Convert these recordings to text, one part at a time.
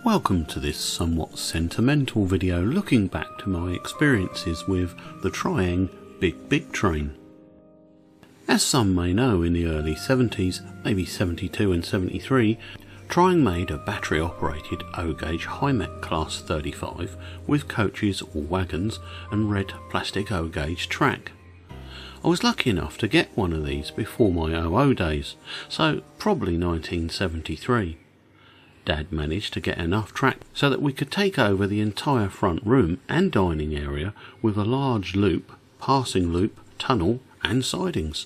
Welcome to this somewhat sentimental video looking back to my experiences with the Triang Big Big Train. As some may know, in the early 70s, maybe 72 and 73, Triang made a battery operated O-gauge Hymek class 35 with coaches or wagons and red plastic O-gauge track. I was lucky enough to get one of these before my OO days, so probably 1973. Dad managed to get enough track so that we could take over the entire front room and dining area with a large loop, passing loop, tunnel and sidings.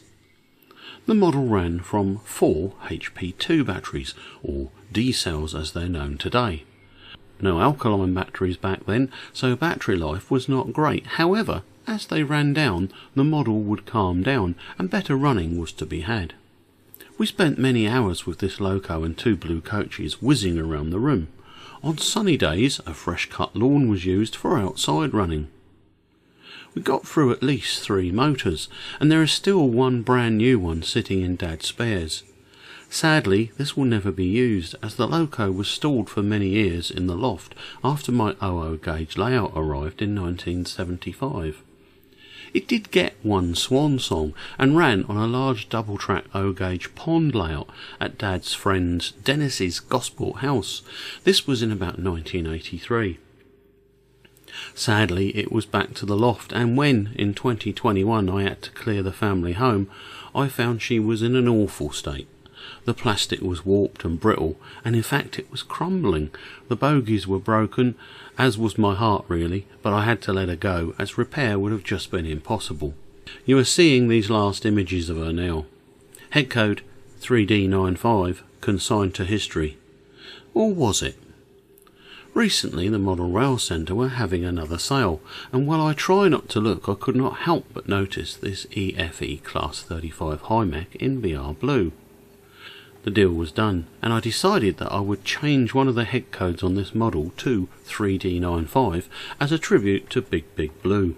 The model ran from 4 HP2 batteries, or D cells as they're known today. No alkaline batteries back then, so battery life was not great. However, as they ran down, the model would calm down and better running was to be had. We spent many hours with this loco and 2 blue coaches whizzing around the room. On sunny days, a fresh cut lawn was used for outside running. We got through at least 3 motors, and there is still one brand new one sitting in Dad's spares. Sadly, this will never be used, as the loco was stored for many years in the loft after my OO gauge layout arrived in 1975. It did get one swan song and ran on a large double-track O-gauge pond layout at Dad's friend Dennis's Gosport house. This was in about 1983. Sadly, it was back to the loft, and when, in 2021, I had to clear the family home, I found she was in an awful state. The plastic was warped and brittle, and in fact it was crumbling. The bogies were broken, as was my heart really, but I had to let her go, as repair would have just been impossible. You are seeing these last images of her now. Head code 3D95, consigned to history. Or was it? Recently the Model Rail Centre were having another sale, and while I try not to look, I could not help but notice this EFE Class 35 Hymek in VR blue. The deal was done, and I decided that I would change one of the head codes on this model to 3D95 as a tribute to Big Big Blue.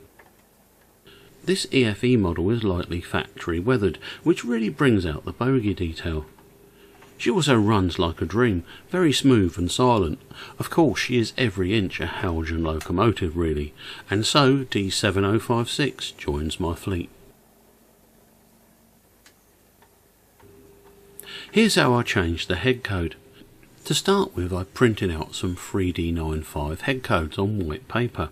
This EFE model is lightly factory weathered, which really brings out the bogie detail. She also runs like a dream, very smooth and silent. Of course, she is every inch a Halogen locomotive really, and so D7056 joins my fleet. Here's how I changed the head code. To start with, I printed out some 3D95 head codes on white paper.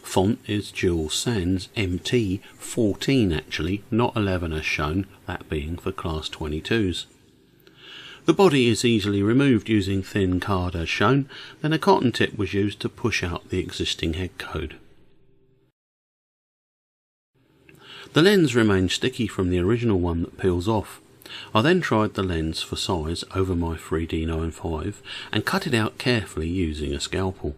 Font is Jules Sans MT14 actually, not 11 as shown, that being for class 22s. The body is easily removed using thin card as shown, then a cotton tip was used to push out the existing head code. The lens remains sticky from the original one that peels off. I then tried the lens for size over my 3D95 and cut it out carefully using a scalpel,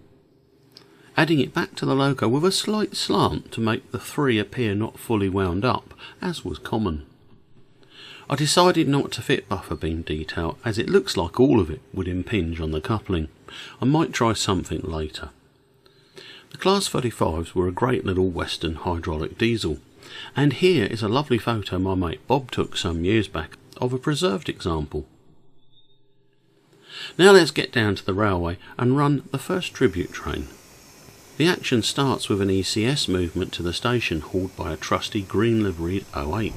adding it back to the loco with a slight slant to make the 3 appear not fully wound up, as was common. I decided not to fit buffer beam detail, as it looks like all of it would impinge on the coupling. I might try something later. The Class 35s were a great little Western hydraulic diesel, and here is a lovely photo my mate Bob took some years back of a preserved example. Now let's get down to the railway and run the first tribute train. The action starts with an ECS movement to the station hauled by a trusty green liveried 08.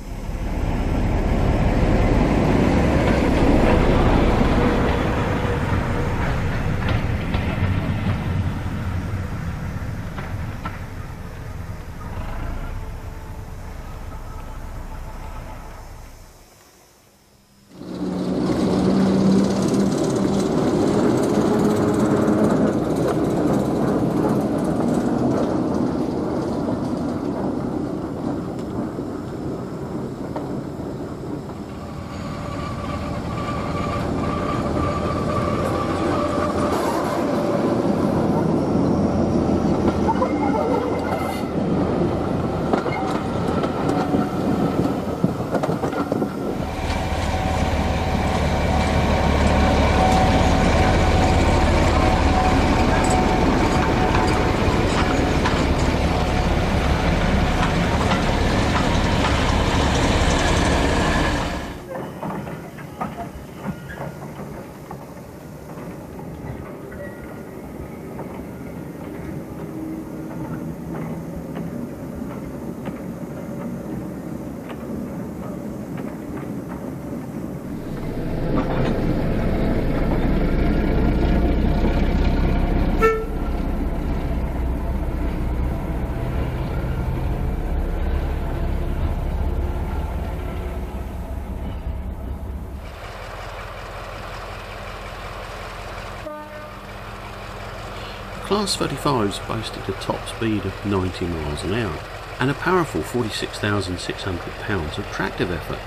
Class 35s boasted a top speed of 90 miles an hour and a powerful 46,600 pounds of tractive effort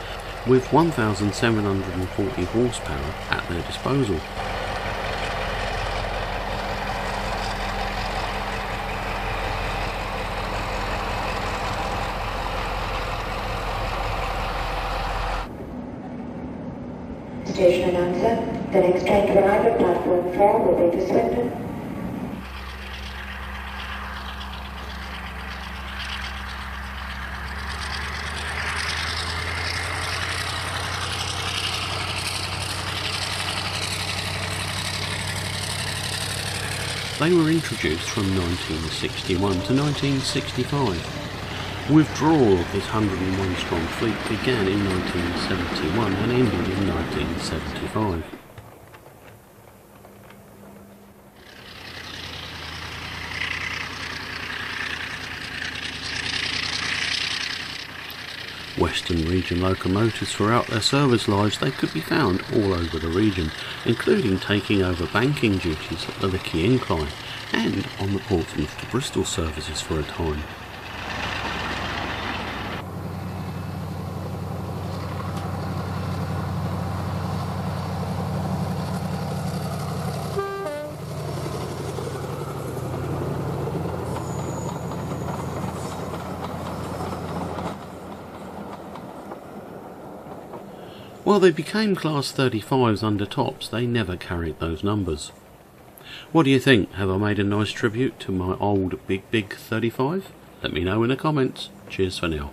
with 1,740 horsepower at their disposal. Station announcer, the next train to arrive at platform 4 will be to Swindon. They were introduced from 1961 to 1965. Withdrawal of this 101 strong fleet began in 1971 and ended in 1975. Western region locomotives throughout their service lives, they could be found all over the region, including taking over banking duties at the Lickey Incline and on the Portsmouth to Bristol services for a time. While they became Class 35s under tops, they never carried those numbers. What do you think? Have I made a nice tribute to my old Big Big 35? Let me know in the comments. Cheers for now.